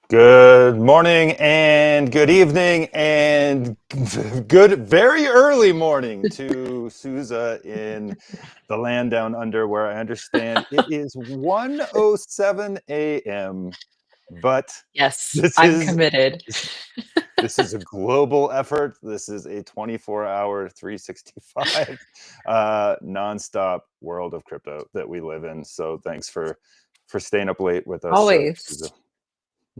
Good morning and good evening and good very early morning to Sousa in the land down under where I understand it is 1:07 a.m. But Yes, this I'm is committed. this is a global effort. This is a 24-hour, 365 nonstop world of crypto that we live in. So thanks for staying up late with us, Sousa. Always.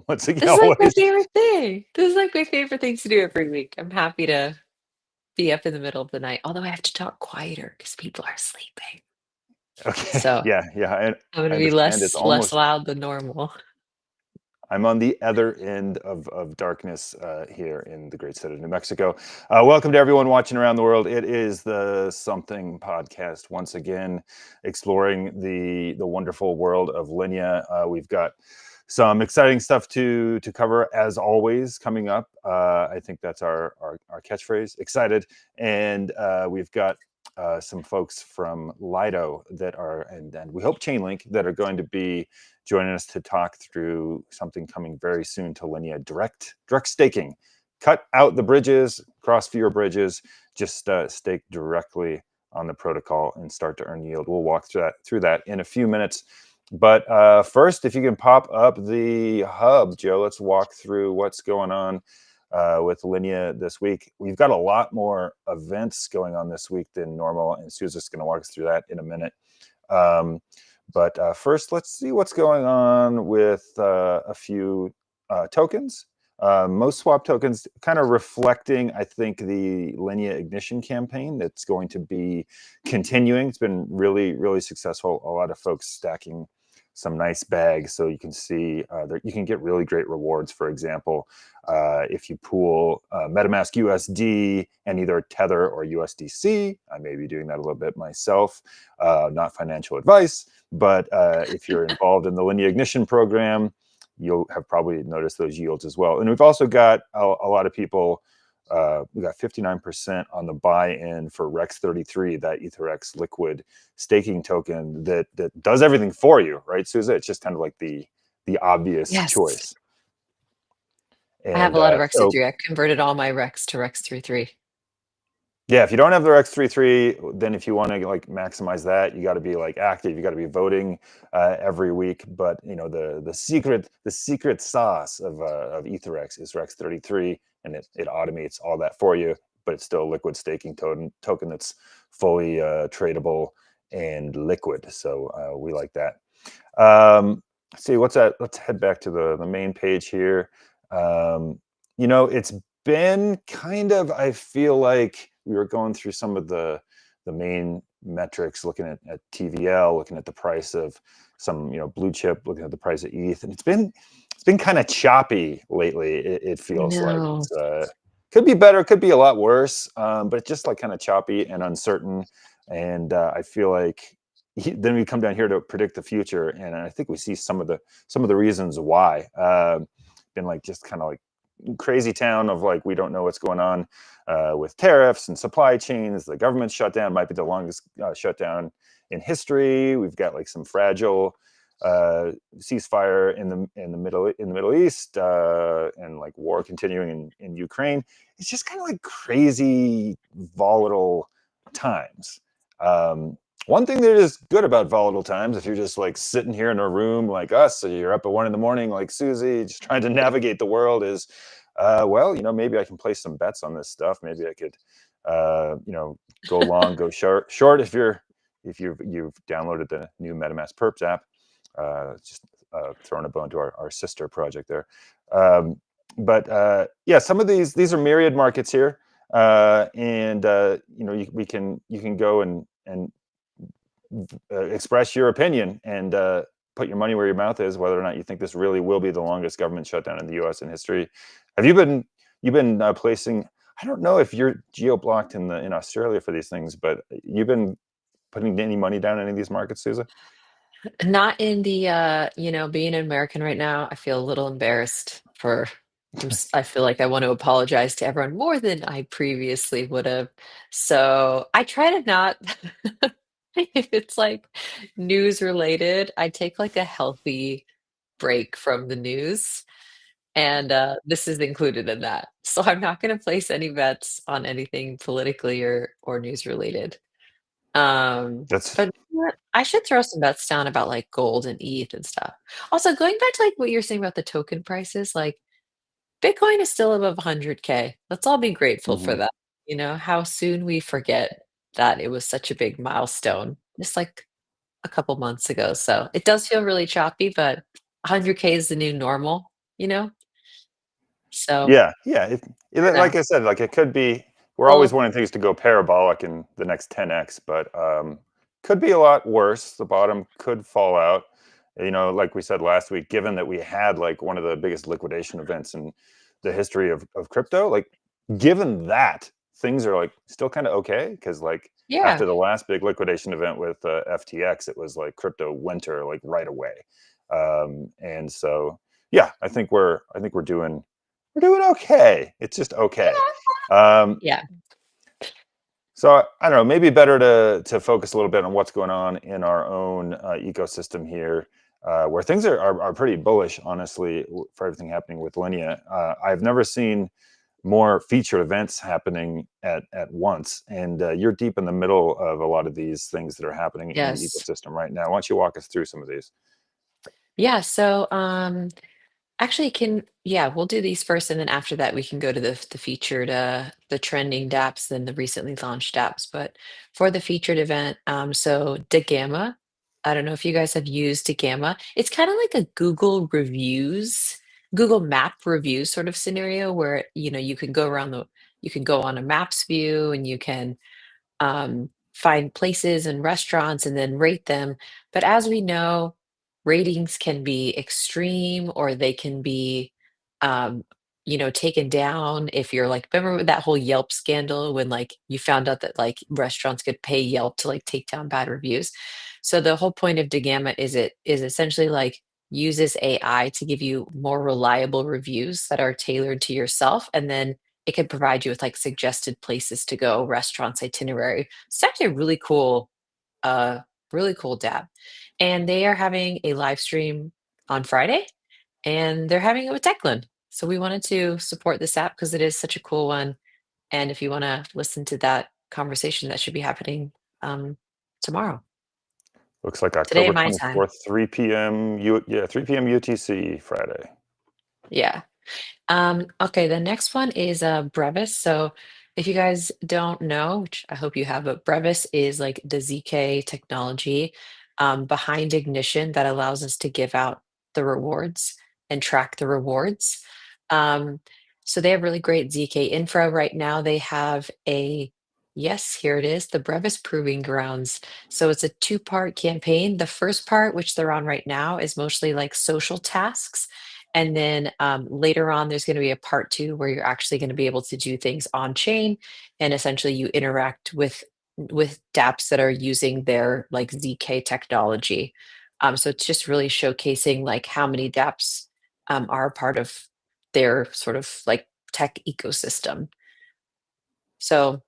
Once again, This is like my always. favorite thing. This is like my favorite things to do every week. I'm happy to be up in the middle of the night, although I have to talk quieter because people are sleeping. Okay. So Yeah, yeah. I'm I gonna be understand it's less almost loud than normal. I'm on the other end of darkness here in the great state of New Mexico. Welcome to everyone watching around the world. It is the Something podcast once again, exploring the wonderful world of Linea. We've got some exciting stuff to cover as always coming up. I think that's our catchphrase. Excited, and we've got some folks from Lido that are, and we hope Chainlink, that are going to be joining us to talk through something coming very soon to Linea: direct staking. Cut out the bridges, cross fewer bridges, just stake directly on the protocol and start to earn yield. We'll walk through that in a few minutes. But first, if you can pop up the hub, Joe, let's walk through what's going on with Linea this week. We've got a lot more events going on this week than normal, and Susan's going to walk us through that in a minute. But first, let's see what's going on with a few tokens. Most swap tokens kind of reflecting, I think, the Linea Ignition campaign that's going to be continuing. It's been really, really successful. A lot of folks stacking some nice bags, so you can see you can get really great rewards. For example, if you pool MetaMask USD and either Tether or USDC, I may be doing that a little bit myself. Not financial advice, but if you're involved in the Linea Ignition program, you'll have probably noticed those yields as well. And we've also got a lot of people. We got 59% on the buy-in for Rex 33, that EtherX liquid staking token that does everything for you, right, Susa? It's just kind of like the obvious Yes. choice. I have And a lot of Rex so 3. I've converted all my Rex to Rex 3. yeah, if you don't have the Rex 33, then if you want to like maximize that, you got to be like active. You got to be voting every week. But you know the secret sauce of EtherX is Rex 33, and it automates all that for you. But it's still a liquid staking token that's fully tradable and liquid. So we like that. Let's see what's that. Let's head back to the main page here. It's been kind of, I feel like we were going through some of the main metrics, looking at TVL, looking at the price of some blue chip, looking at the price of ETH, and it's been kind of choppy lately. It feels like No. it's could be better, could be a lot worse, but it's just like kind of choppy and uncertain. And I feel like then we come down here to predict the future, and I think we see some of the reasons why. Been like just kind of like crazy town of like we don't know what's going on with tariffs and supply chains. The government shutdown might be the longest shutdown in history. We've got like some fragile ceasefire in the Middle East, and like war continuing in Ukraine. It's just kind of like crazy volatile times. One thing that is good about volatile times, if you're just like sitting here in a room like us, so you're up at 1 a.m, like Susie, just trying to navigate the world, is well, maybe I can place some bets on this stuff. Maybe I could, go long, go short. If you've downloaded the new MetaMask Perps app, just throwing a bone to our sister project there. But yeah, some of these are myriad markets here, and you can go and express your opinion and put your money where your mouth is, whether or not you think this really will be the longest government shutdown in the U.S. in history. Have you've been placing? I don't know if you're geo blocked in Australia for these things, but you've been putting any money down in any of these markets, Susan? Not in the, being an American right now, I feel a little embarrassed for I feel like I want to apologize to everyone more than I previously would have. So I try to not, if it's like news related, I take like a healthy break from the news. and this is included in that. So I'm not going to place any bets on anything politically or news related. That's But you know what? I should throw some bets down about like gold and ETH and stuff. Also, going back to like what you're saying about the token prices, like Bitcoin is still above 100K. Let's all be grateful for mhm. that. You know, how soon we forget that it was such a big milestone just like a couple months ago. So it does feel really choppy, but 100K is the new normal, you know? So Yeah, yeah. for Like now. I said, like it could be. We're always Well, wanting things to go parabolic in the next 10x, but could be a lot worse. The bottom could fall out. You know, like we said last week, given that we had like one of the biggest liquidation events in the history of crypto, like given that things are like still kind of okay because like yeah. after the last big liquidation event with FTX, it was like crypto winter like right away, and so yeah, I think we're doing okay. It's just okay. Um, Yeah. so I don't know. Maybe better to focus a little bit on what's going on in our own ecosystem here, where things are pretty bullish, honestly, for everything happening with Linea. I've never seen more featured events happening at once, and you're deep in the middle of a lot of these things that are happening in the Yes. ecosystem right now. Why don't you walk us through some of these? Yeah. So, actually, can yeah, we'll do these first, and then after that, we can go to the featured, the trending dApps, then the recently launched dApps. But for the featured event, so DeGamma, I don't know if you guys have used DeGamma. It's kind of like a Google Map reviews sort of scenario where you can go around you can go on a maps view and you can find places and restaurants and then rate them. But as we know, ratings can be extreme or they can be, um, taken down if you're like, remember that whole Yelp scandal when like you found out that like restaurants could pay Yelp to like take down bad reviews. So the whole point of DeGamma is essentially like uses AI to give you more reliable reviews that are tailored to yourself, and then it can provide you with like suggested places to go, restaurants, itinerary. It's actually a uh, really cool dab. And they are having a live stream on Friday, and they're having it with Declan. So we wanted to support this app because it is such a cool one. And if you want to listen to that conversation, that should be happening tomorrow, Looks like today October my time. 24th, 3 p.m. Yeah, 3 p.m. UTC Friday. Yeah. Okay, the next one is Brevis. So if you guys don't know, which I hope you have, but Brevis is like the ZK technology behind Ignition that allows us to give out the rewards and track the rewards. Um, so they have really great ZK infra right now. They have yes, here it is, the Brevis Proving Grounds. So it's a two-part campaign. The first part, which they're on right now, is mostly like social tasks, and then later on, there's going to be a part two where you're actually going to be able to do things on chain, and essentially you interact with dApps that are using their like ZK technology. So it's just really showcasing like how many dApps are a part of their sort of like tech ecosystem. So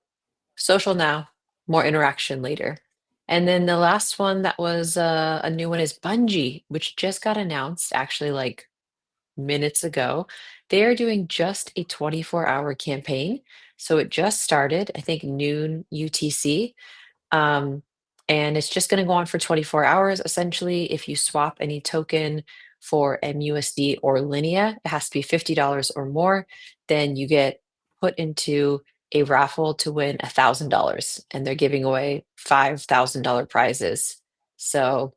social now, more interaction later. And then the last one that was a new one is Bungie, which just got announced actually like minutes ago. They are doing just a 24-hour campaign. So it just started, I think noon UTC. Um, and it's just going to go on for 24 hours. Essentially, if you swap any token for MUSD or Linea, it has to be $50 or more. Then you get put into a raffle to win $1,000. And they're giving away $5,000 prizes. So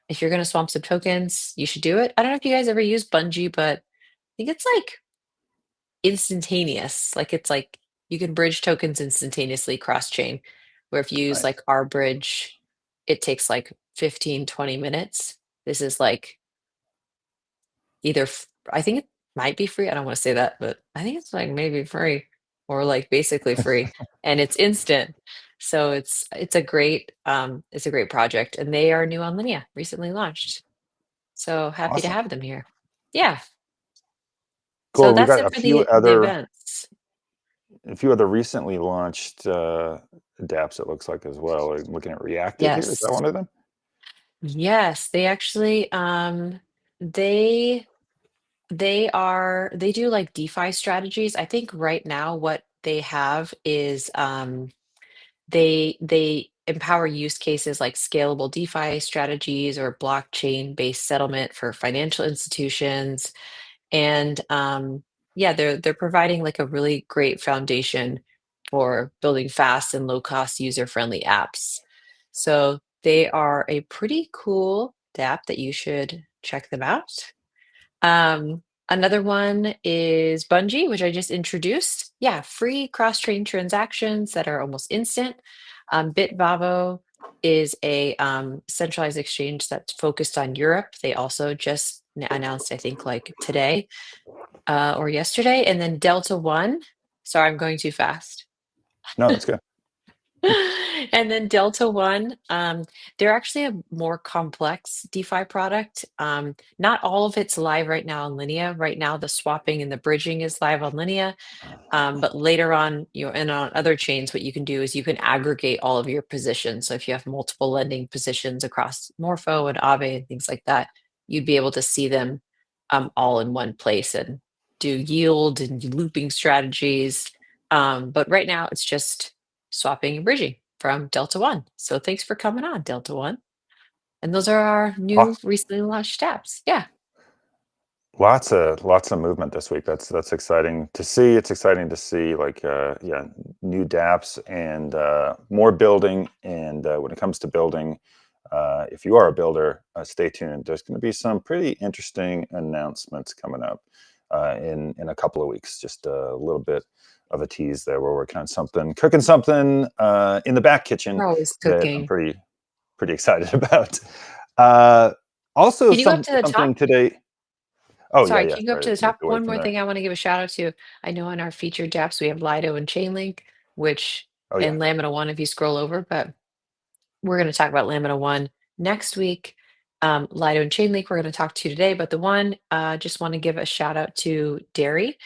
if you're going to swamp some tokens, you should do it. I don't know if you guys ever use Bungee, but I think it's like instantaneous. Like it's like you can bridge tokens instantaneously cross chain. Where if you use Nice. like our bridge, it takes like 15-20 minutes. This is like I think it might be free. I don't want to say that, but I think it's like maybe free or like basically free, and it's instant. So it's a great project, and they are new on Linea, recently launched. So happy to Awesome. have them here. Yeah. So Cool. We that's got it for the events. a few other recently launched dApps. It looks like as well. I'm looking at Reactive here. Is that Yes. one of them? Yes, they actually they They do like DeFi strategies. I think right now what they have is they empower use cases like scalable DeFi strategies or blockchain-based settlement for financial institutions. And yeah, they're providing like a really great foundation for building fast and low-cost user-friendly apps. So they are a pretty cool app that you should check them out. Another one is Bungee, which I just introduced. Yeah, free cross-chain transactions that are almost instant. Bitvavo is a centralized exchange that's focused on Europe. They also just announced, I think, like today or yesterday. And then Delta One. Sorry, I'm going too fast. No, that's good. And then Delta One, they're actually a more complex DeFi product. Not all of it's live right now on Linea. Right now, the swapping and the bridging is live on Linea. But later on, and on other chains, what you can do is you can aggregate all of your positions. So if you have multiple lending positions across Morpho and Aave and things like that, you'd be able to see them all in one place and do yield and looping strategies. But right now, it's just swapping and bridging from Delta One. So thanks for coming on, Delta One. And those are our new Awesome. recently launched apps. Yeah. Lots of movement this week. That's exciting to see. It's exciting to see like yeah, new dApps and more building. And when it comes to building, if you are a builder, stay tuned. There's going to be some pretty interesting announcements coming up in a couple of weeks. Just a little bit of a tease there. We're working on something, cooking something in the back kitchen We're always that I'm cooking. pretty excited about. Uh, Also, Can you go up to the something top? today. Oh yeah, Sorry, yeah. can you go up Sorry, to I the top? moved away One from more there. thing I want to give a shout out to. I know in our featured dApps we have Lido and Chainlink, which Oh yeah. and Lamina One if you scroll over, but we're going to talk about Lamina One next week. Lido and Chainlink we're going to talk to today, but the one just want to give a shout out to Dairy.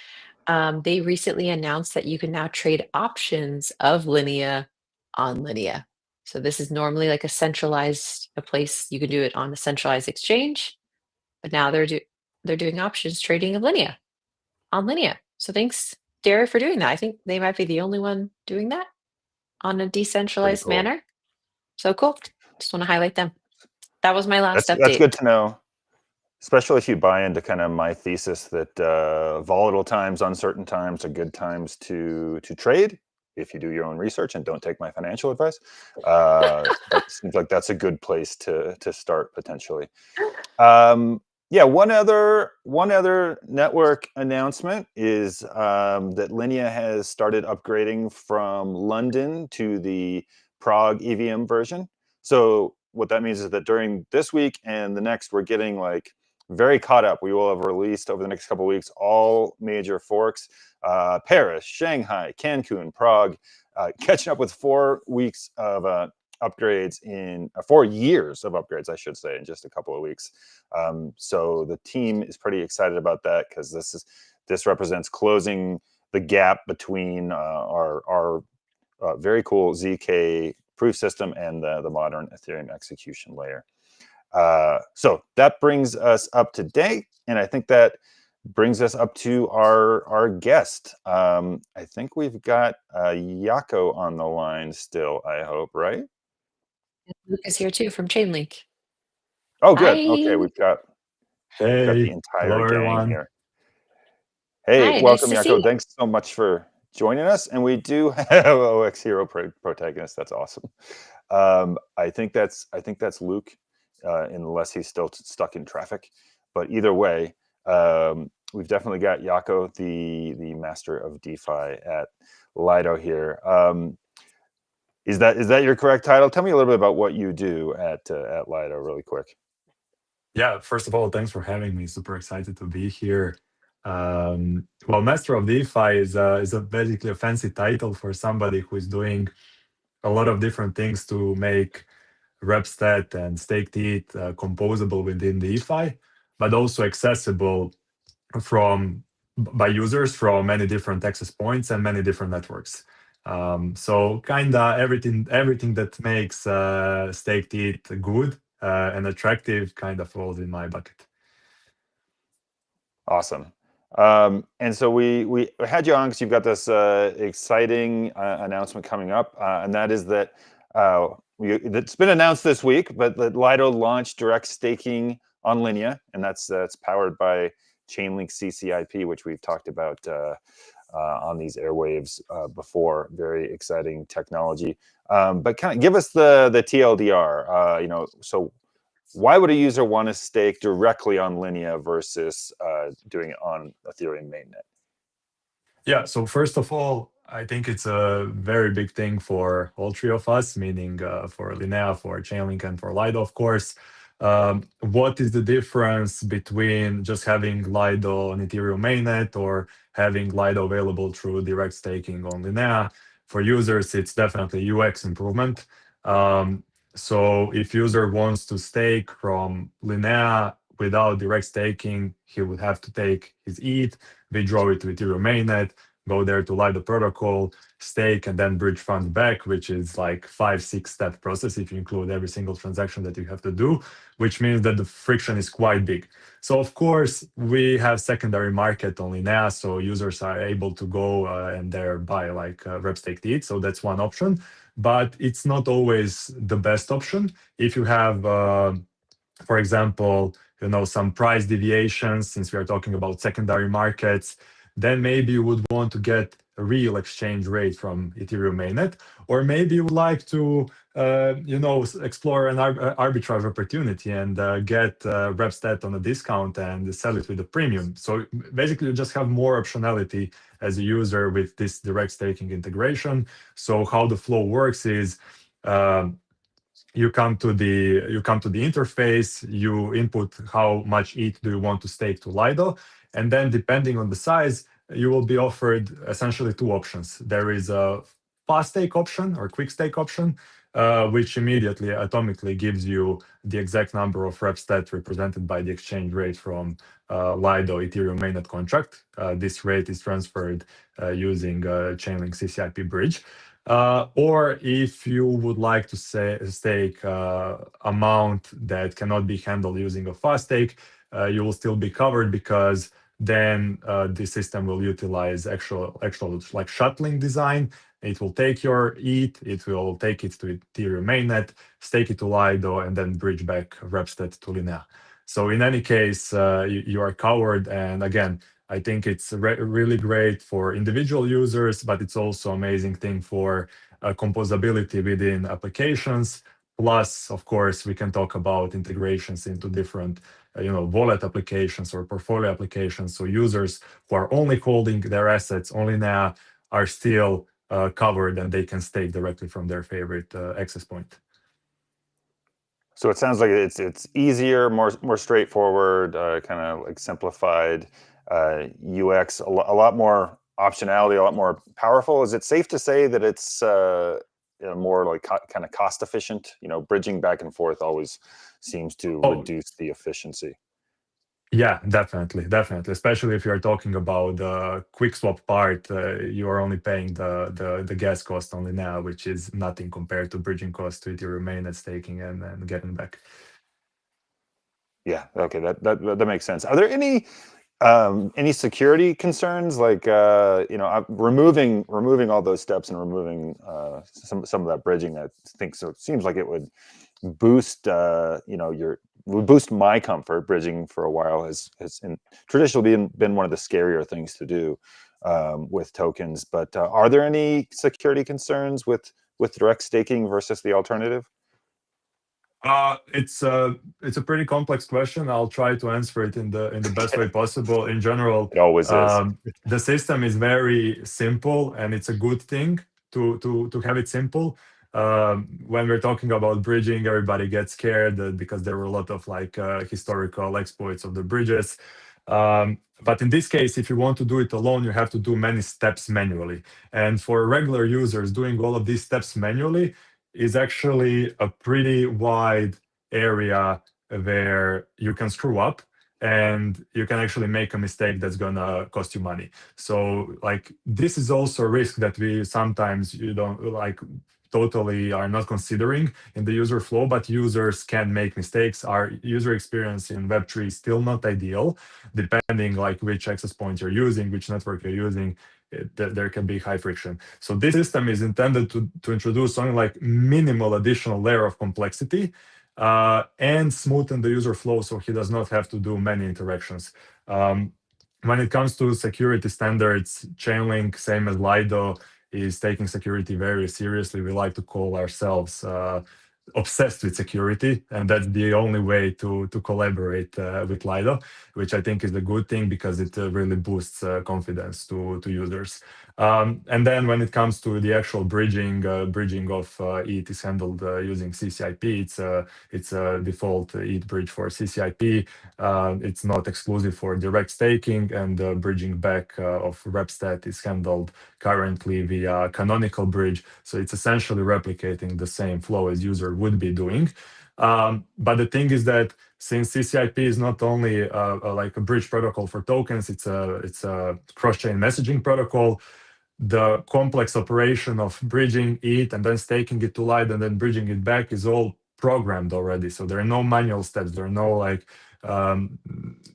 They recently announced that you can now trade options of Linea on Linea. So this is normally like a place you can do it on a centralized exchange, but now they're doing options trading of Linea on Linea. So thanks, Dara, for doing that. I think they might be the only one doing that on a Pretty decentralized cool. manner. So cool. Just want to highlight them. That was my last That's update. good to know, especially if you buy into kind of my thesis that volatile times, uncertain times are good times to trade. If you do your own research and don't take my financial advice, that seems like that's a good place to start potentially. Yeah, one other network announcement is that Linea has started upgrading from London to the Prague EVM version. So what that means is that during this week and the next, we're getting like very caught up. We will have released over the next couple of weeks all major forks: Paris, Shanghai, Cancun, Prague. Catching up with 4 weeks of upgrades in 4 years of upgrades, I should say, in just a couple of weeks. So the team is pretty excited about that because this represents closing the gap between our very cool ZK proof system and the modern Ethereum execution layer. So that brings us up to date, and I think that brings us up to our guest. I think we've got Yako on the line still. I hope, right? Luke is here too from Chainlink. Oh, good. Okay, Hi. we've got the Hey, entire hello gang everyone. here. Hey, Hi, nice welcome, to see Yako. you. Thanks so much for joining us. And we do have OX Hero protagonist. That's awesome. I think that's Luke, unless he's still stuck in traffic. But either way, we've definitely got Yako, the master of DeFi at Lido here. Is that your correct title? Tell me a little bit about what you do at Lido, really quick. Yeah, first of all, thanks for having me. Super excited to be here. Well, Master of DeFi is basically a fancy title for somebody who is doing a lot of different things to make Repstat and Staked ETH composable within DeFi, but also accessible from by users from many different access points and many different networks. So kinda everything that makes Staked ETH good and attractive kind of falls in my bucket. Awesome. And so we had you on because you've got this exciting announcement coming up, and that is that it's been announced this week, but that Lido launched direct staking on Linea, and that's powered by Chainlink CCIP, which we've talked about on these airwaves before. Very exciting technology. But kind of give us the TLDR. So why would a user want to stake directly on Linea versus doing it on Ethereum mainnet? Yeah, so first of all, I think it's a very big thing for all three of us, meaning for Linnea, for Chainlink, and for Lido, of course. What is the difference between just having Lido on Ethereum mainnet or having Lido available through direct staking on Linnea? For users, it's definitely UX improvement. So if user wants to stake from Linnea without direct staking, he would have to take his ETH, withdraw it to Ethereum mainnet, go there to Lido protocol, stake, and then bridge funds back, which is like 5-6 step process if you include every single transaction that you have to do, which means that the friction is quite big. So of course we have secondary market only now, so users are able to go and there buy like rep stake ETH. So that's one option, but it's not always the best option if you have. For example, some price deviations, since we are talking about secondary markets, then maybe you would want to get a real exchange rate from Ethereum mainnet, or maybe you would like to, explore an arbitrage opportunity and get Repstat on a discount and sell it with a premium. So basically, you just have more optionality as a user with this direct staking integration. So how the flow works is. You come to the interface, you input how much ETH do you want to stake to Lido, and then depending on the size, you will be offered essentially two options. There is a fast stake option or quick stake option, which immediately atomically gives you the exact number of Repstat represented by the exchange rate from Lido Ethereum mainnet contract. This rate is transferred using Chainlink CCIP bridge. Or if you would like to stake amount that cannot be handled using a fast stake, you will still be covered because then the system will utilize actual like shuttling design. It will take your ETH, it will take it to Ethereum mainnet, stake it to Lido, and then bridge back Repstat to Linea. So in any case, you are covered. And again, I think it's really great for individual users, but it's also amazing thing for composability within applications. Plus, of course, we can talk about integrations into different, wallet applications or portfolio applications. So users who are only holding their assets only now are still covered, and they can stake directly from their favorite access point. So it sounds like it's easier, more straightforward, kind of like simplified UX, a lot more optionality, a lot more powerful. Is it safe to say that it's more like kind of cost efficient? Bridging back and forth always seems to reduce the efficiency. Yeah, definitely. Especially if you are talking about the quick swap part, you are only paying the gas cost only now, which is nothing compared to bridging cost to Ethereum mainnet staking and getting back. Yeah. Okay. That makes sense. Are there any security concerns, like removing all those steps and removing some of that bridging? I think so. It seems like it would boost would boost my comfort. Bridging for a while has traditionally been one of the scarier things to do with tokens. But are there any security concerns with direct staking versus the alternative? It's a pretty complex question. I'll try to answer it in the best way possible. In general, It always is. The system is very simple, and it's a good thing to have it simple. When we're talking about bridging, everybody gets scared because there were a lot of historical exploits of the bridges. But in this case, if you want to do it alone, you have to do many steps manually. And for regular users, doing all of these steps manually is actually a pretty wide area where you can screw up and you can actually make a mistake that's gonna cost you money. So this is also a risk that we sometimes you don't like totally are not considering in the user flow, but users can make mistakes. Our user experience in Web3 is still not ideal, depending like which access point you're using, which network you're using. There can be high friction. So this system is intended to introduce something like minimal additional layer of complexity and smoothen the user flow so he does not have to do many interactions. When it comes to security standards, Chainlink, same as Lido, is taking security very seriously. We like to call ourselves obsessed with security, and that's the only way to collaborate with Lido, which I think is a good thing because it really boosts confidence to users. And then when it comes to the actual bridging of ETH is handled using CCIP. It's a default ETH bridge for CCIP. It's not exclusive for direct staking, and bridging back of Repstat is handled currently via canonical bridge. So it's essentially replicating the same flow as user would be doing. But the thing is that since CCIP is not only like a bridge protocol for tokens, it's a cross-chain messaging protocol. The complex operation of bridging it and then staking it to Lido and then bridging it back is all programmed already. So there are no manual steps. There are no like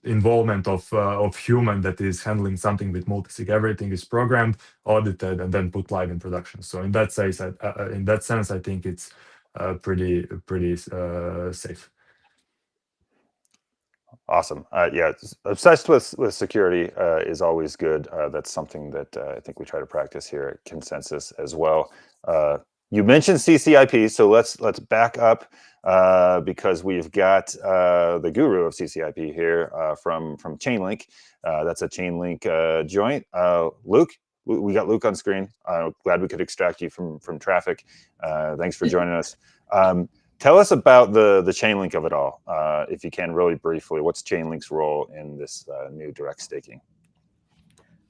involvement of human that is handling something with multisig. Everything is programmed, audited, and then put live in production. So in that sense, I think it's pretty safe. Awesome. Yeah, obsessed with security is always good. That's something that I think we try to practice here at Consensus as well. You mentioned CCIP, so let's back up because we've got the guru of CCIP here from Chainlink. That's a Chainlink joint. Luke, we got Luke on screen. Glad we could extract you from traffic. Thanks for joining us. Tell us about the Chainlink of it all, if you can, really briefly. What's Chainlink's role in this new direct staking?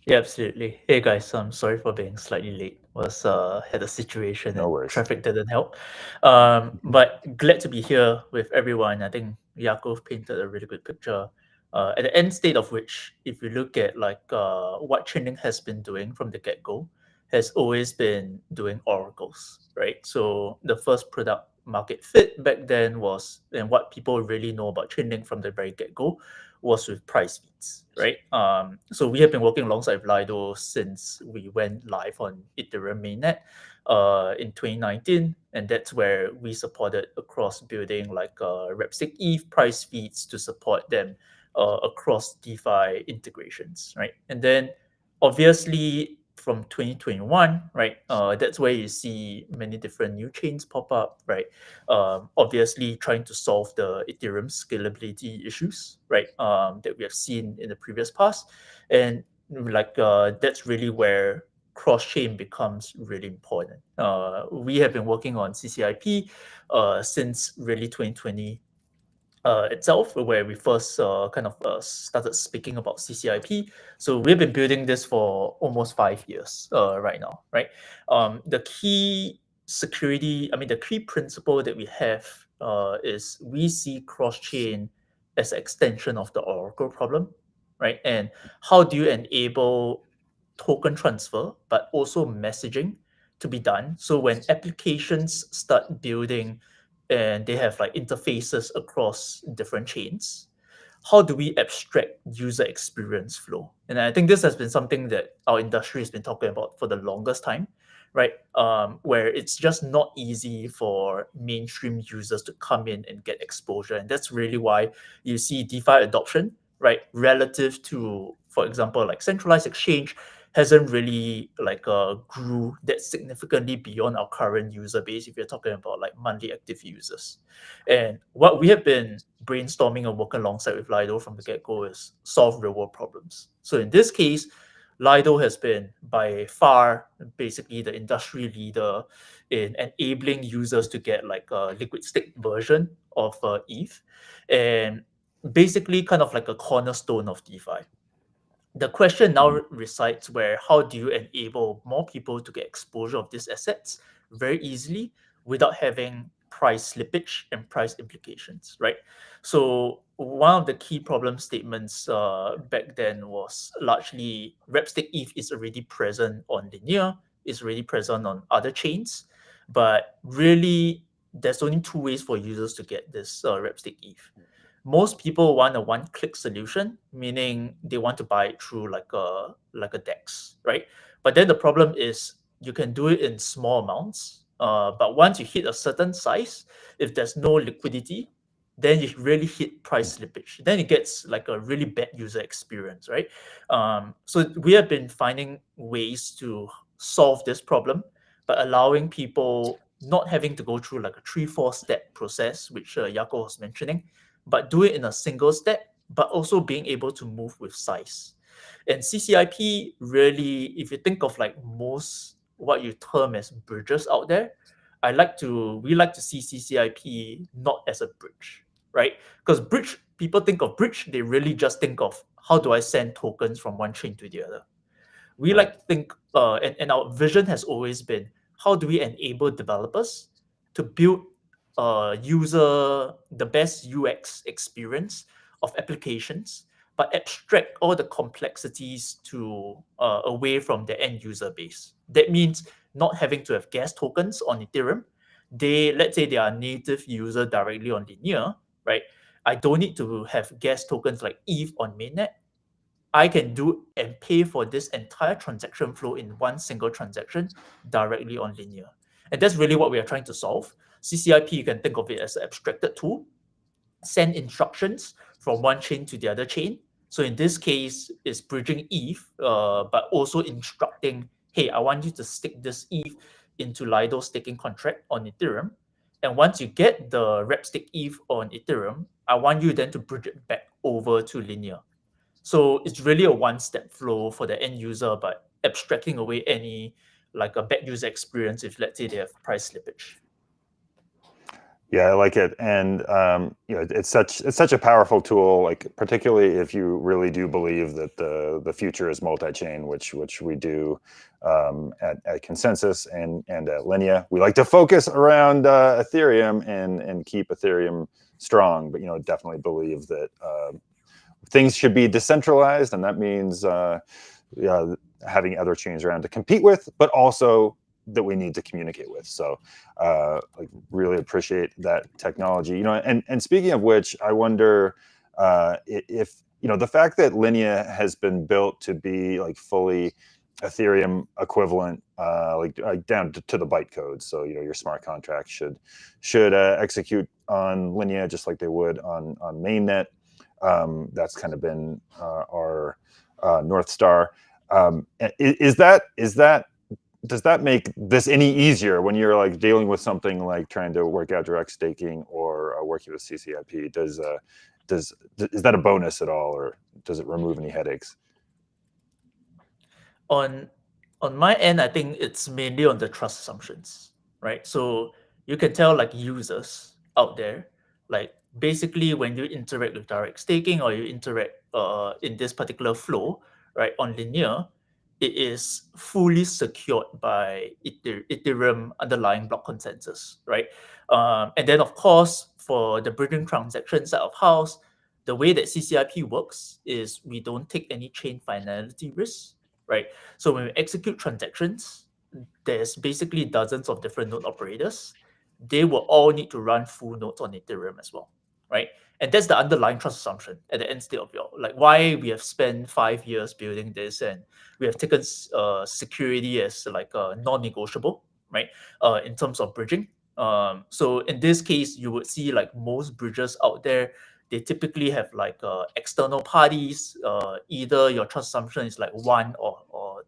Yeah, absolutely. Hey guys, I'm sorry for being slightly late. Had a situation No and worries. traffic didn't help. But glad to be here with everyone. I think Yakov painted a really good picture. At the end state of which, if you look at like what Chainlink has been doing from the get-go, has always been doing oracles, right? So the first product market fit back then was, and what people really know about Chainlink from the very get-go, was with price feeds, right? So we have been working alongside Lido since we went live on Ethereum mainnet in 2019, and that's where we supported across building like Repstic ETH price feeds to support them across DeFi integrations, right? And then obviously from 2021, right, that's where you see many different new chains pop up, right? Obviously trying to solve the Ethereum scalability issues, right, that we have seen in the previous past. And like that's really where cross-chain becomes really important. We have been working on CCIP since really 2020 itself, where we first kind of started speaking about CCIP. So we've been building this for almost 5 years right now, right? The key the key principle that we have is we see cross-chain as an extension of the Oracle problem, right? And how do you enable token transfer, but also messaging to be done? So when applications start building and they have like interfaces across different chains, how do we abstract user experience flow? And I think this has been something that our industry has been talking about for the longest time, right? Where it's just not easy for mainstream users to come in and get exposure. And that's really why you see DeFi adoption, right, relative to, for example, like centralized exchange, hasn't really like grew that significantly beyond our current user base if you're talking about like monthly active users. And what we have been brainstorming and working alongside with Lido from the get-go is solve real-world problems. So in this case, Lido has been by far basically the industry leader in enabling users to get like a liquid stake version of ETH, and basically kind of like a cornerstone of DeFi. The question now resides where how do you enable more people to get exposure of these assets very easily without having price slippage and price implications, right? So one of the key problem statements back then was largely Repstic ETH is already present on Linear, is already present on other chains. But really, there's only two ways for users to get this Repstick ETH. Most people want a one-click solution, meaning they want to buy it through like a DEX, right? But then the problem is you can do it in small amounts. But once you hit a certain size, if there's no liquidity, then you really hit price slippage. Then it gets like a really bad user experience, right? So we have been finding ways to solve this problem, but allowing people not having to go through like a 3-4 step process, which Yako was mentioning, but do it in a single step, but also being able to move with size. And CCIP really, if you think of like most what you term as bridges out there, we like to see CCIP not as a bridge, right? Because people think of bridge, they really just think of how do I send tokens from one chain to the other. We like to think, and our vision has always been, how do we enable developers to build the best UX experience of applications, but abstract all the complexities to away from the end user base. That means not having to have gas tokens on Ethereum. Let's say they are a native user directly on Linear, right? I don't need to have gas tokens like ETH on mainnet. I can do and pay for this entire transaction flow in one single transaction directly on Linear. And that's really what we are trying to solve. CCIP, you can think of it as an abstracted tool, send instructions from one chain to the other chain. So in this case, it's bridging ETH, but also instructing, hey, I want you to stick this ETH into Lido staking contract on Ethereum. And once you get the Repstick ETH on Ethereum, I want you then to bridge it back over to Linear. So it's really a one-step flow for the end user, but abstracting away any like a bad user experience if, let's say, they have price slippage. Yeah, I like it, and it's such a powerful tool. Like particularly if you really do believe that the future is multi-chain, which we do at Consensus and at Linea. We like to focus around Ethereum and keep Ethereum strong, but definitely believe that things should be decentralized, and that means having other chains around to compete with, but also that we need to communicate with. So like really appreciate that technology. And speaking of which, I wonder if the fact that Linea has been built to be like fully Ethereum equivalent, like down to the bytecode. So your smart contract should execute on Linea just like they would on mainnet. That's kind of been our North Star. Does that make this any easier when you're like dealing with something like trying to work out direct staking or working with CCIP? Is that a bonus at all, or does it remove any headaches? On my end, I think it's mainly on the trust assumptions, right? So you can tell like users out there, like basically when you interact with direct staking or you interact in this particular flow, right, on Linear, it is fully secured by Ethereum underlying block consensus, right? And then of course, for the bridging transaction side of house, the way that CCIP works is we don't take any chain finality risks, right? So when we execute transactions, there's basically dozens of different node operators. They will all need to run full nodes on Ethereum as well, right? And that's the underlying trust assumption at the end state of like why we have spent 5 years building this, and we have taken security as like non-negotiable, right? In terms of bridging. So in this case, you would see like most bridges out there, they typically have like external parties. Either your trust assumption is like 1 or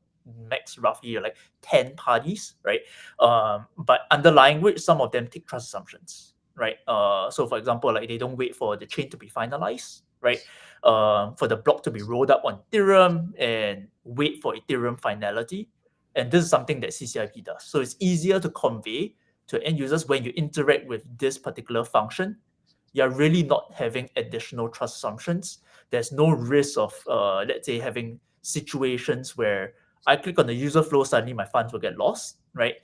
max roughly like 10 parties, right? But underlying which some of them take trust assumptions, right? So for example, like they don't wait for the chain to be finalized, right? For the block to be rolled up on Ethereum and wait for Ethereum finality. And this is something that CCIP does. So it's easier to convey to end users when you interact with this particular function. You're really not having additional trust assumptions. There's no risk of, let's say, having situations where I click on the user flow, suddenly my funds will get lost, right?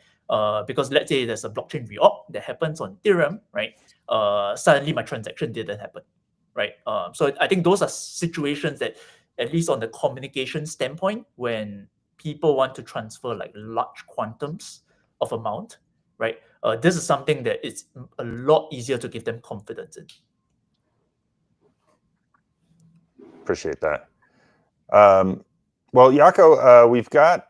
Because let's say there's a blockchain reorg that happens on Ethereum, right? Suddenly my transaction didn't happen, right? So I think those are situations that, at least on the communication standpoint, when people want to transfer like large quantums of amount, right? This is something that it's a lot easier to give them confidence in. Appreciate that. Well, Jaco, we've got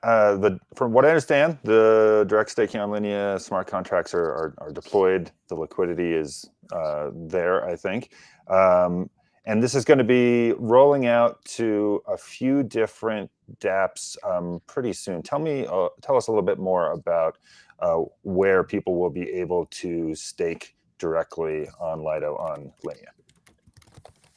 from what I understand, the direct staking on Linea smart contracts are deployed. The liquidity is there, I think. And this is going to be rolling out to a few different dApps pretty soon. Tell us a little bit more about where people will be able to stake directly on Lido on Linea.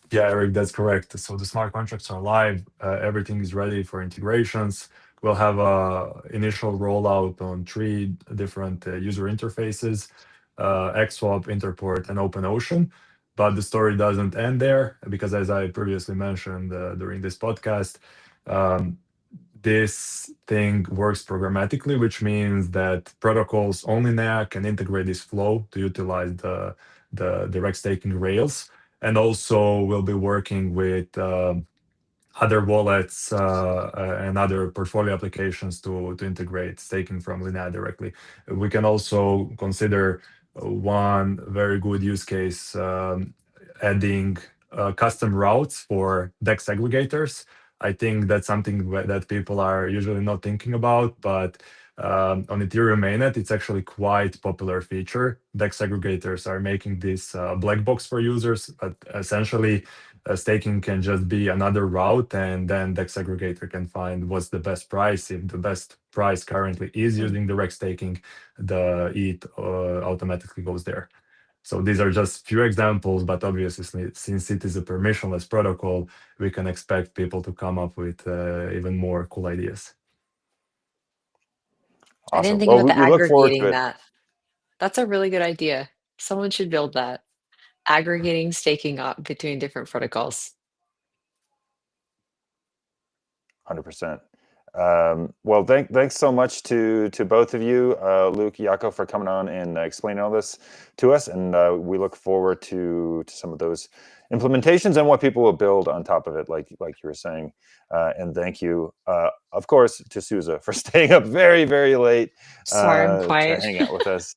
Yeah, Eric, that's correct. So the smart contracts are live. Everything is ready for integrations. We'll have a initial rollout on 3 different user interfaces, XSwap, Interport, and OpenOcean. But the story doesn't end there because, as I previously mentioned during this podcast, this thing works programmatically, which means that protocols only now can integrate this flow to utilize the direct staking rails. And also we'll be working with other wallets and other portfolio applications to integrate staking from Linea directly. We can also consider one very good use case, adding custom routes for DEX aggregators. I think that's something that people are usually not thinking about, but on Ethereum mainnet, it's actually quite popular feature. DEX aggregators are making this black box for users, but essentially staking can just be another route, and then DEX aggregator can find what's the best price. If the best price currently is using direct staking, the ETH automatically goes there. So these are just few examples, but obviously, since it is a permissionless protocol, we can expect people to come up with even more cool ideas. I didn't Awesome. think Well, about the we look forward to aggregating it. that. That's a really good idea. Someone should build that. Aggregating staking up between different protocols. 100%. Well, thanks so much to both of you, Luke, Jaco, for coming on and explaining all this to us. And we look forward to some of those implementations and what people will build on top of it, like you were saying. And thank you, of course, to Souza for staying up very, very late Sorry, I'm to quiet. hang out with us.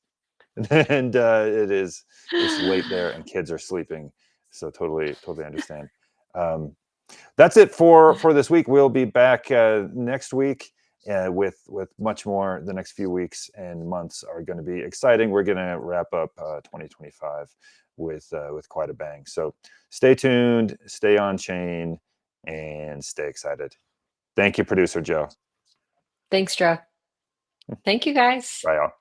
And it's late there, and kids are sleeping, so totally understand. That's it for this week. We'll be back next week with much more. The next few weeks and months are going to be exciting. We're going to wrap up 2025 with quite a bang. So stay tuned, stay on chain, and stay excited. Thank you, producer Joe. Thanks, Joe. Thank you, guys. Bye, y'all.